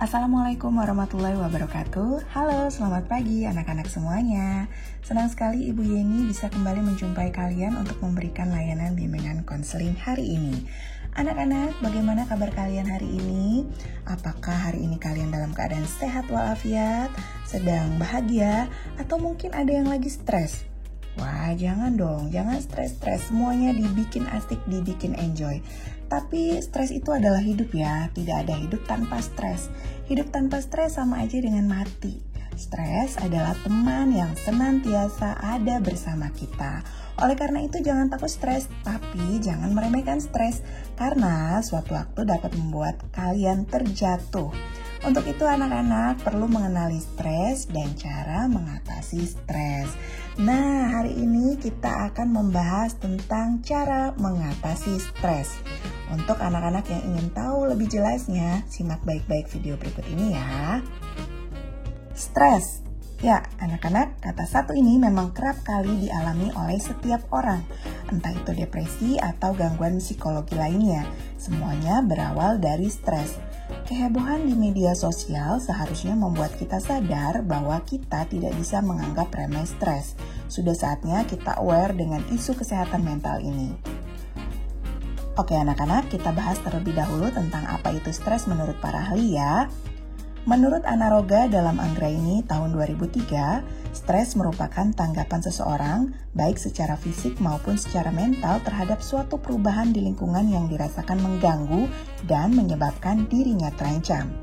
Assalamualaikum warahmatullahi wabarakatuh. Halo, selamat pagi anak-anak semuanya. Senang sekali Ibu Yeni bisa kembali menjumpai kalian untuk memberikan layanan bimbingan konseling hari ini. Anak-anak, bagaimana kabar kalian hari ini? Apakah hari ini kalian dalam keadaan sehat walafiat, sedang bahagia, atau mungkin ada yang lagi stres? Wah, jangan dong, jangan stres-stres. Semuanya dibikin asik, dibikin enjoy. Tapi stres itu adalah hidup ya, tidak ada hidup tanpa stres. Hidup tanpa stres sama aja dengan mati. Stres adalah teman yang senantiasa ada bersama kita. Oleh karena itu jangan takut stres, tapi jangan meremehkan stres. Karena suatu waktu dapat membuat kalian terjatuh. Untuk itu anak-anak perlu mengenali stres dan cara mengatasi stres. Nah, hari ini kita akan membahas tentang cara mengatasi stres. Untuk anak-anak yang ingin tahu lebih jelasnya, simak baik-baik video berikut ini ya. Stres. Ya, anak-anak, kata satu ini memang kerap kali dialami oleh setiap orang. Entah itu depresi atau gangguan psikologi lainnya. Semuanya berawal dari stres. Kehebohan di media sosial seharusnya membuat kita sadar bahwa kita tidak bisa menganggap remeh stres. Sudah saatnya kita aware dengan isu kesehatan mental ini. Oke anak-anak, kita bahas terlebih dahulu tentang apa itu stres menurut para ahli ya. Menurut Anaroga dalam Anggraini tahun 2003, stres merupakan tanggapan seseorang baik secara fisik maupun secara mental terhadap suatu perubahan di lingkungan yang dirasakan mengganggu dan menyebabkan dirinya terancam.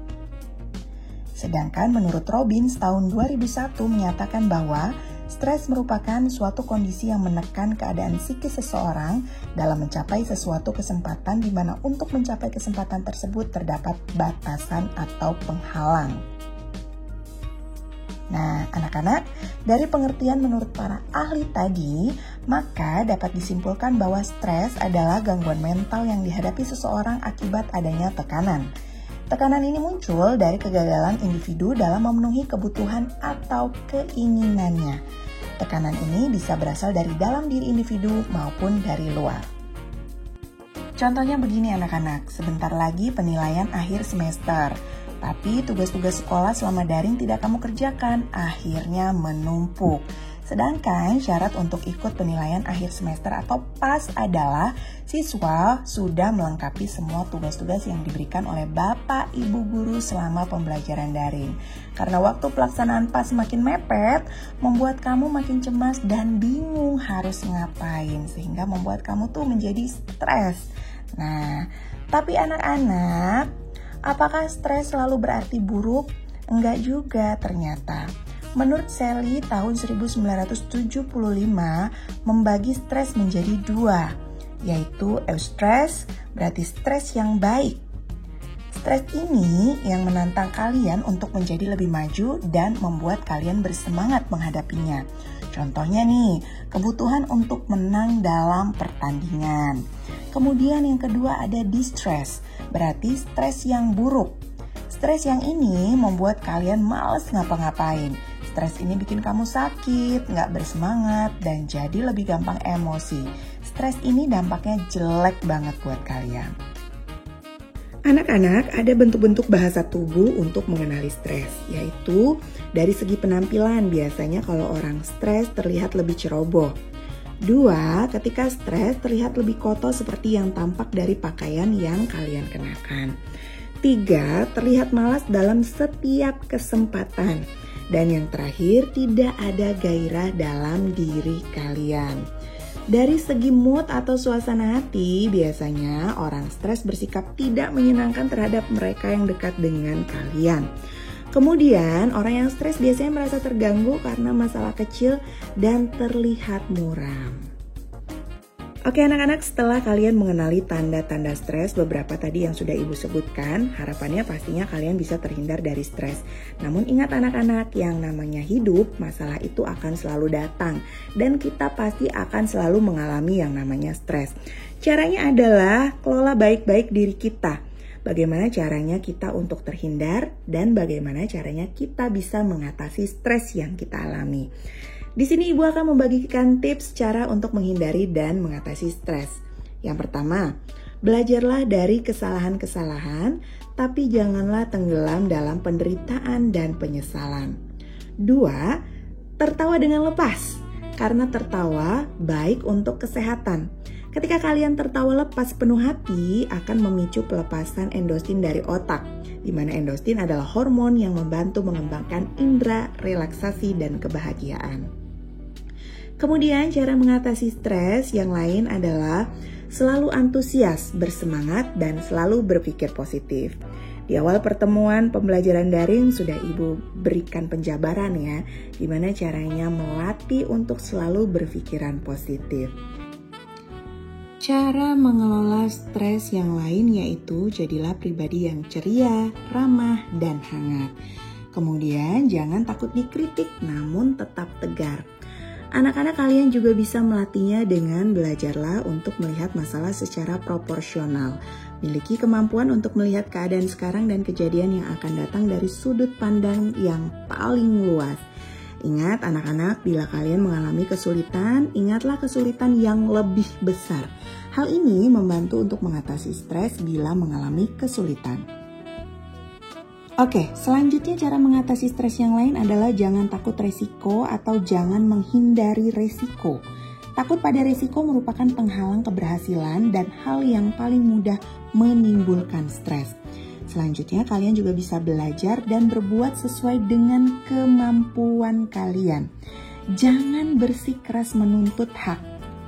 Sedangkan menurut Robbins tahun 2001 menyatakan bahwa stres merupakan suatu kondisi yang menekan keadaan psikis seseorang dalam mencapai sesuatu kesempatan di mana untuk mencapai kesempatan tersebut terdapat batasan atau penghalang. Nah, anak-anak, dari pengertian menurut para ahli tadi, maka dapat disimpulkan bahwa stres adalah gangguan mental yang dihadapi seseorang akibat adanya tekanan. Tekanan ini muncul dari kegagalan individu dalam memenuhi kebutuhan atau keinginannya. Tekanan ini bisa berasal dari dalam diri individu maupun dari luar. Contohnya begini anak-anak, sebentar lagi penilaian akhir semester. Tapi tugas-tugas sekolah selama daring tidak kamu kerjakan, akhirnya menumpuk. Sedangkan syarat untuk ikut penilaian akhir semester atau PAS adalah siswa sudah melengkapi semua tugas-tugas yang diberikan oleh Bapak Ibu Guru selama pembelajaran daring. Karena waktu pelaksanaan PAS makin mepet, membuat kamu makin cemas dan bingung harus ngapain, sehingga membuat kamu tuh menjadi stres. Nah, tapi anak-anak, apakah stres selalu berarti buruk? Enggak juga ternyata. Menurut Sally tahun 1975 membagi stres menjadi dua, yaitu eustress berarti stres yang baik. Stres ini yang menantang kalian untuk menjadi lebih maju dan membuat kalian bersemangat menghadapinya. Contohnya nih, kebutuhan untuk menang dalam pertandingan. Kemudian yang kedua ada distress, berarti stres yang buruk. Stres yang ini membuat kalian malas ngapa-ngapain. Stres ini bikin kamu sakit, nggak bersemangat, dan jadi lebih gampang emosi. Stres ini dampaknya jelek banget buat kalian. Anak-anak, ada bentuk-bentuk bahasa tubuh untuk mengenali stres, yaitu dari segi penampilan. Biasanya kalau orang stres terlihat lebih ceroboh. 2, ketika stres terlihat lebih kotor seperti yang tampak dari pakaian yang kalian kenakan. 3, terlihat malas dalam setiap kesempatan. Dan yang terakhir, tidak ada gairah dalam diri kalian. Dari segi mood atau suasana hati, biasanya orang stres bersikap tidak menyenangkan terhadap mereka yang dekat dengan kalian. Kemudian, orang yang stres biasanya merasa terganggu karena masalah kecil dan terlihat muram. Oke anak-anak, setelah kalian mengenali tanda-tanda stres beberapa tadi yang sudah Ibu sebutkan, harapannya pastinya kalian bisa terhindar dari stres. Namun ingat anak-anak, yang namanya hidup, masalah itu akan selalu datang. Dan kita pasti akan selalu mengalami yang namanya stres. Caranya adalah kelola baik-baik diri kita. Bagaimana caranya kita untuk terhindar dan bagaimana caranya kita bisa mengatasi stres yang kita alami. Di sini Ibu akan membagikan tips cara untuk menghindari dan mengatasi stres. Yang pertama, belajarlah dari kesalahan-kesalahan tapi janganlah tenggelam dalam penderitaan dan penyesalan. 2. Tertawa dengan lepas, karena tertawa baik untuk kesehatan. Ketika kalian tertawa lepas penuh hati, akan memicu pelepasan endorfin dari otak, di mana endorfin adalah hormon yang membantu mengembangkan indera relaksasi dan kebahagiaan. Kemudian cara mengatasi stres yang lain adalah selalu antusias, bersemangat, dan selalu berpikir positif. Di awal pertemuan pembelajaran daring sudah Ibu berikan penjabaran ya, gimana caranya melatih untuk selalu berpikiran positif. Cara mengelola stres yang lain yaitu jadilah pribadi yang ceria, ramah, dan hangat. Kemudian jangan takut dikritik namun tetap tegar. Anak-anak kalian juga bisa melatihnya dengan belajarlah untuk melihat masalah secara proporsional. Miliki kemampuan untuk melihat keadaan sekarang dan kejadian yang akan datang dari sudut pandang yang paling luas. Ingat anak-anak, bila kalian mengalami kesulitan, ingatlah kesulitan yang lebih besar. Hal ini membantu untuk mengatasi stres bila mengalami kesulitan. Oke, selanjutnya cara mengatasi stres yang lain adalah jangan takut resiko atau jangan menghindari resiko. Takut pada resiko merupakan penghalang keberhasilan dan hal yang paling mudah menimbulkan stres. Selanjutnya kalian juga bisa belajar dan berbuat sesuai dengan kemampuan kalian. Jangan bersikeras menuntut hak,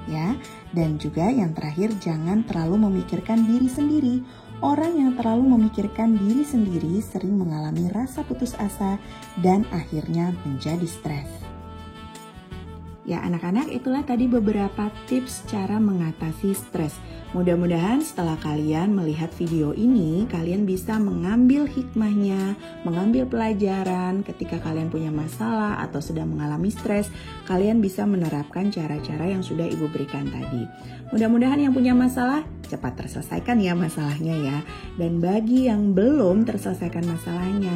ya. Dan juga yang terakhir, jangan terlalu memikirkan diri sendiri. Orang yang terlalu memikirkan diri sendiri sering mengalami rasa putus asa dan akhirnya menjadi stres. Ya anak-anak, itulah tadi beberapa tips cara mengatasi stres. Mudah-mudahan setelah kalian melihat video ini, kalian bisa mengambil hikmahnya, mengambil pelajaran ketika kalian punya masalah atau sedang mengalami stres, kalian bisa menerapkan cara-cara yang sudah Ibu berikan tadi. Mudah-mudahan yang punya masalah cepat terselesaikan ya masalahnya ya. Dan bagi yang belum terselesaikan masalahnya,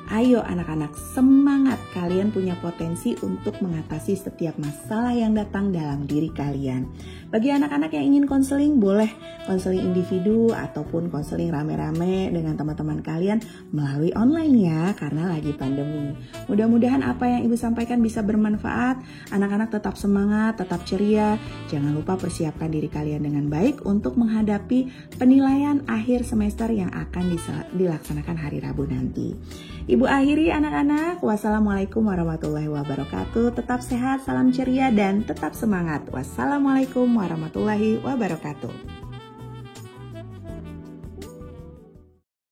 ayo anak-anak, semangat, kalian punya potensi untuk mengatasi setiap masalah yang datang dalam diri kalian. Bagi anak-anak yang ingin konseling, boleh konseling individu ataupun konseling rame-rame dengan teman-teman kalian melalui online ya, karena lagi pandemi. Mudah-mudahan apa yang Ibu sampaikan bisa bermanfaat, anak-anak tetap semangat, tetap ceria, jangan lupa persiapkan diri kalian dengan baik untuk menghadapi penilaian akhir semester yang akan dilaksanakan hari Rabu nanti. Ibu akhiri anak-anak, wassalamualaikum warahmatullahi wabarakatuh. Tetap sehat, salam ceria, dan tetap semangat. Wassalamualaikum warahmatullahi wabarakatuh.